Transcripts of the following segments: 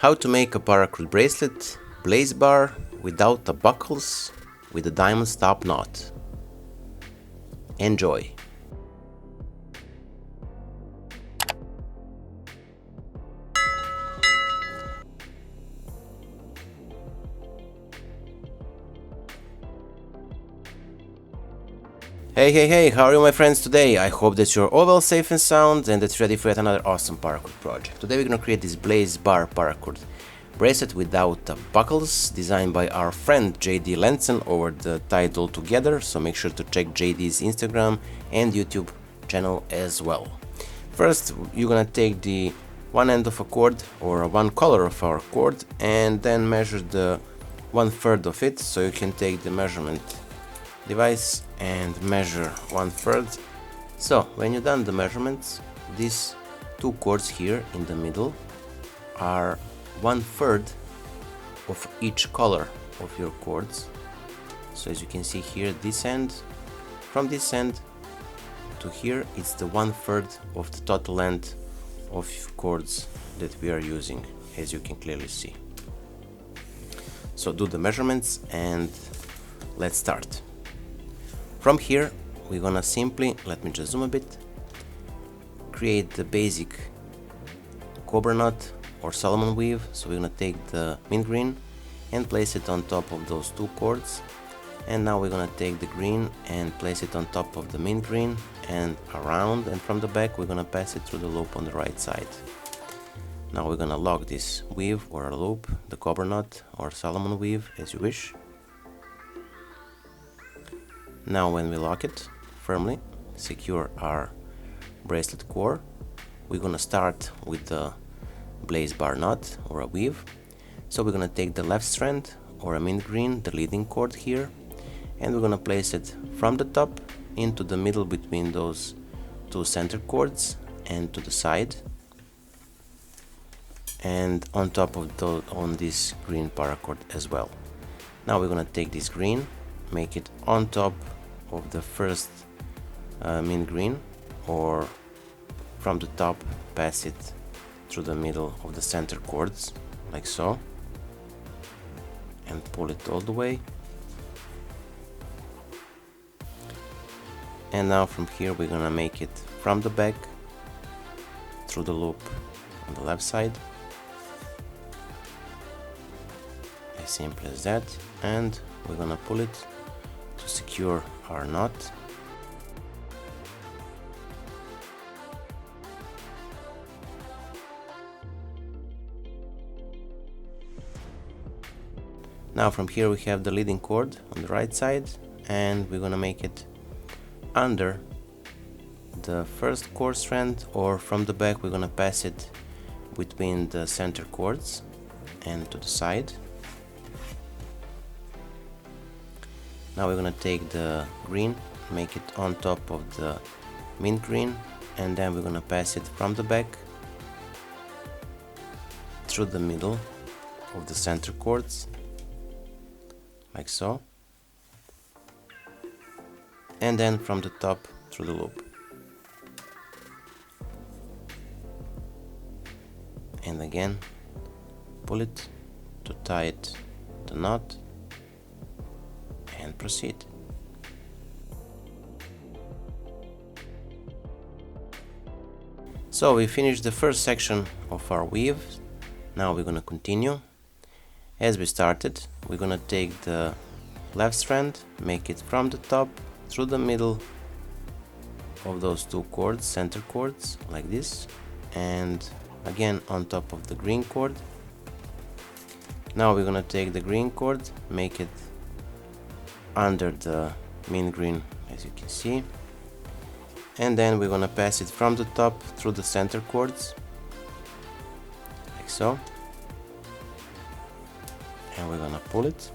How to make a paracord bracelet blaze bar without the buckles with a diamond stop knot. Enjoy! Hey, how are you my friends today? I hope that you're all well, safe and sound, and that you're ready for yet another awesome paracord project. Today we're gonna create this blaze bar paracord bracelet without buckles, designed by our friend JD Lenzen over the T.I.A.T Altogether, so make sure to check JD's Instagram and YouTube channel as well. First, you're gonna take the one end of a cord, or one color of our cord, and then measure the 1/3 of it, so you can take the measurement device and measure 1/3. So when you're done the measurements, these two cords here in the middle are 1/3 of each color of your cords. So as you can see here, this end, from this end to here, it's the 1/3 of the total length of cords that we are using, as you can clearly see. So do the measurements and let's start. From here, we're gonna simply, let me just zoom a bit, create the basic cobra knot or Solomon weave. So we're gonna take the mint green and place it on top of those two cords. And now we're gonna take the green and place it on top of the mint green and around, and from the back we're gonna pass it through the loop on the right side. Now we're gonna lock this weave or a loop, the cobra knot or Solomon weave, as you wish. Now when we lock it firmly, secure our bracelet core, we're gonna start with the blaze bar knot or a weave. So we're gonna take the left strand or a mint green, the leading cord here, and we're gonna place it from the top into the middle between those two center cords and to the side, and on top of on this green paracord as well. Now we're gonna take this green, make it on top of the first mint green, or from the top pass it through the middle of the center cords like so, and pull it all the way. And now from here we're gonna make it from the back through the loop on the left side, as simple as that, and we're gonna pull it to secure our knot. Now from here we have the leading cord on the right side, and we're gonna make it under the first cord strand, or from the back we're gonna pass it between the center cords and to the side. Now we're gonna take the green, make it on top of the mint green, and then we're gonna pass it from the back through the middle of the center cords like so, and then from the top through the loop, and again pull it to tie it the knot and proceed. So we finished the first section of our weave. Now we're gonna continue. As we started, we're gonna take the left strand, make it from the top through the middle of those two cords, center cords, like this, and again on top of the green cord. Now we're gonna take the green cord, make it under the mint green, as you can see, and then we're gonna pass it from the top through the center cords like so, and we're gonna pull it,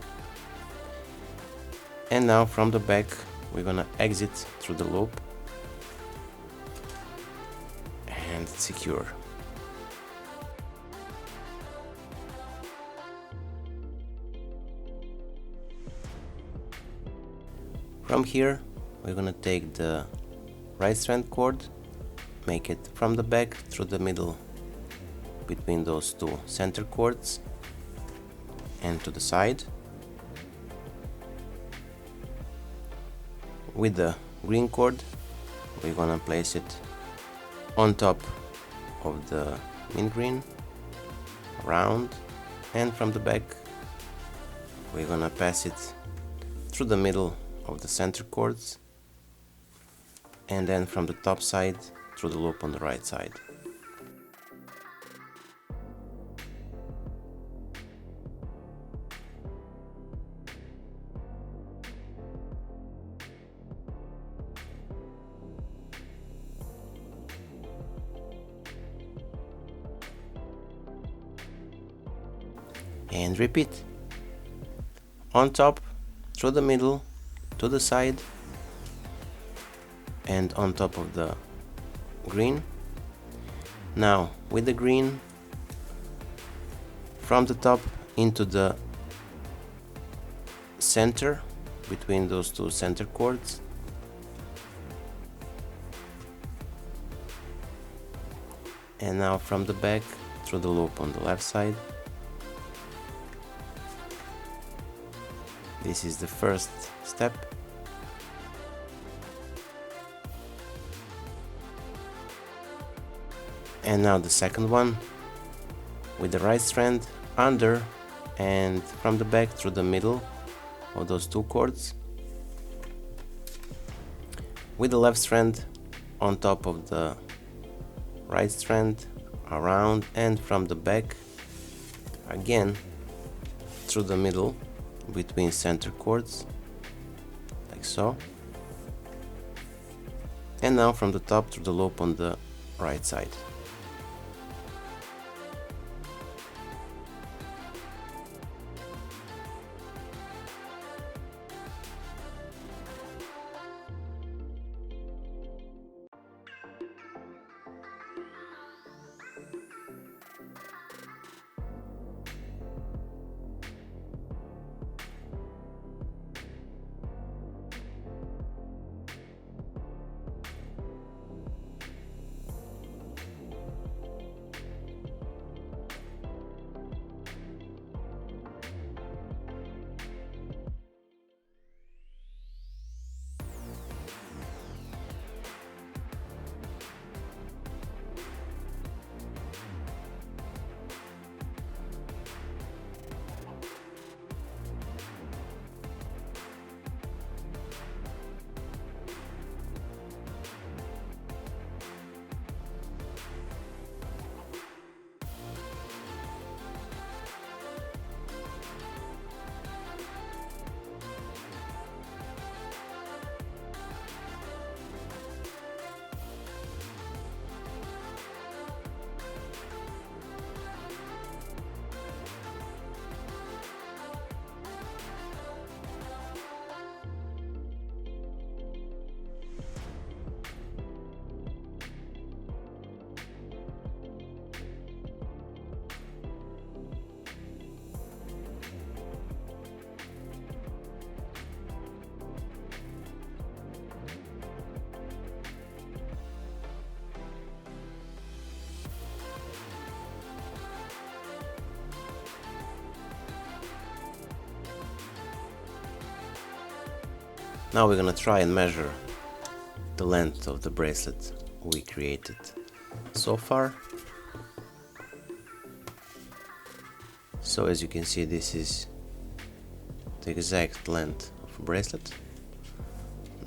and now from the back we're gonna exit through the loop and secure. From here we're gonna take the right strand cord, make it from the back through the middle between those two center cords and to the side. With the green cord, we're gonna place it on top of the mint green, around, and from the back we're gonna pass it through the middle of the center cords, and then from the top side through the loop on the right side. And repeat. On top, through the middle, to the side, and on top of the green. Now with the green, from the top into the center between those two center cords, and now from the back through the loop on the left side. This is the first step. And now the second one, with the right strand under and from the back through the middle of those two cords, with the left strand on top of the right strand, around and from the back, again through the middle between center cords, like so, and now from the top through the loop on the right side. Now we're gonna try and measure the length of the bracelet we created so far. So as you can see, this is the exact length of a bracelet.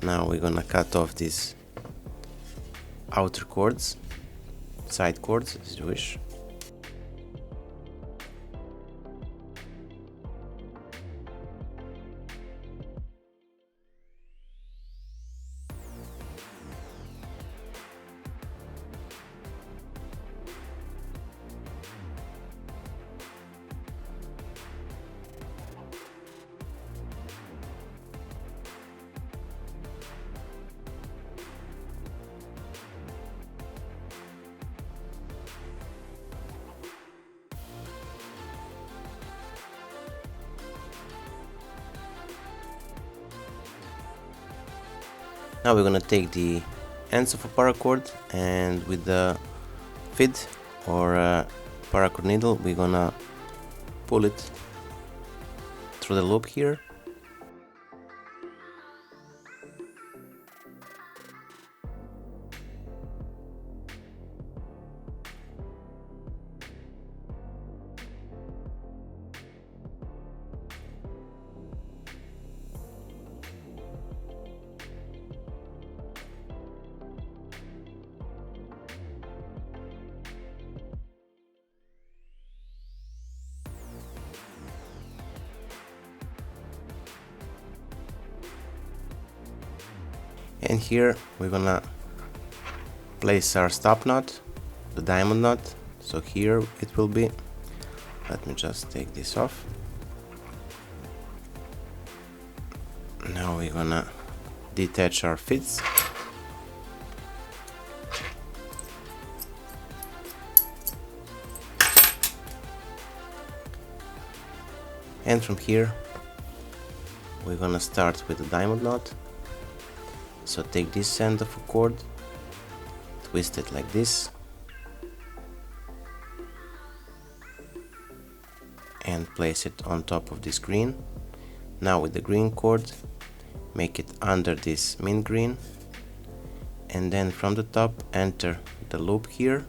Now we're gonna cut off these outer cords, side cords as you wish. Now we're gonna take the ends of a paracord and with the feed or paracord needle, we're gonna pull it through the loop here. And here we're gonna place our stop knot, the diamond knot. So here it will be. Let me just take this off. Now we're gonna detach our fits. And from here we're gonna start with the diamond knot. So take this end of a cord, twist it like this, and place it on top of this green. Now with the green cord, make it under this mint green, and then from the top enter the loop here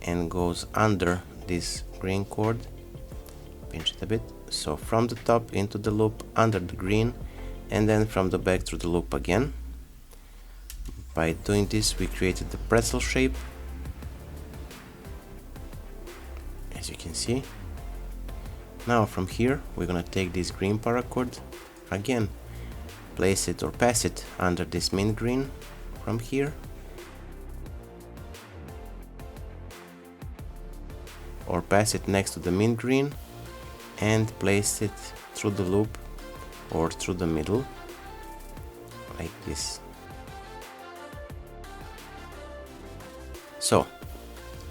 and goes under this green cord. Pinch it a bit. So from the top into the loop under the green, and then from the back through the loop again. By doing this, we created the pretzel shape, as you can see. Now from here we're gonna take this green paracord, again place it or pass it under this mint green from here, or pass it next to the mint green and place it through the loop or through the middle like this. So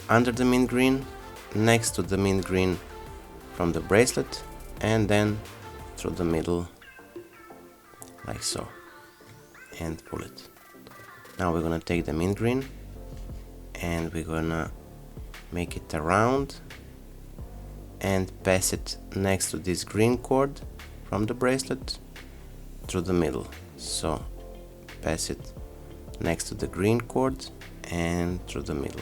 under the mint green, next to the mint green from the bracelet, and then through the middle like so, and pull it. Now we're gonna take the mint green and we're gonna make it around and pass it next to this green cord from the bracelet through the middle. So pass it next to the green cord and through the middle.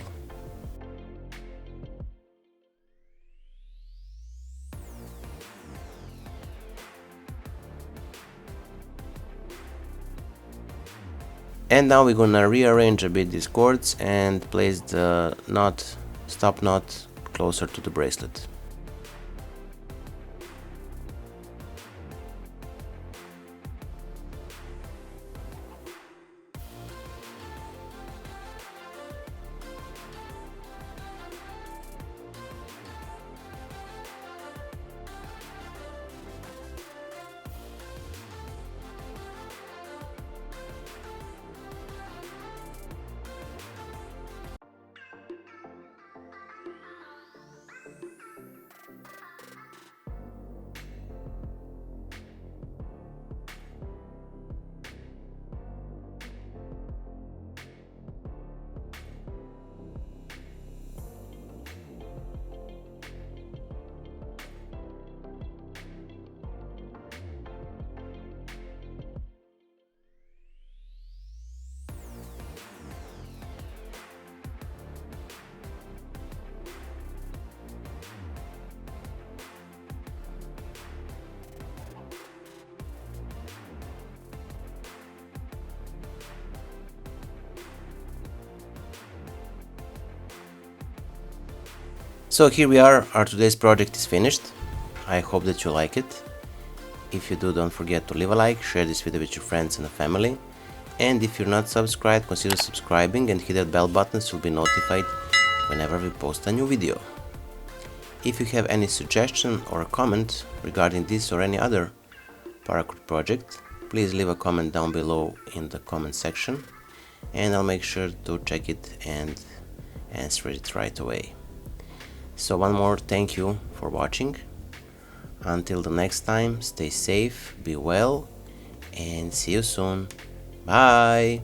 And now we're gonna rearrange a bit these cords and place the knot, stop knot, closer to the bracelet. So here we are, our today's project is finished. I hope that you like it. If you do, don't forget to leave a like, share this video with your friends and family. And if you're not subscribed, consider subscribing and hit that bell button so you'll be notified whenever we post a new video. If you have any suggestion or a comment regarding this or any other Paracord project, please leave a comment down below in the comment section and I'll make sure to check it and answer it right away. So one more thank you for watching. Until the next time, stay safe, be well, and see you soon. Bye!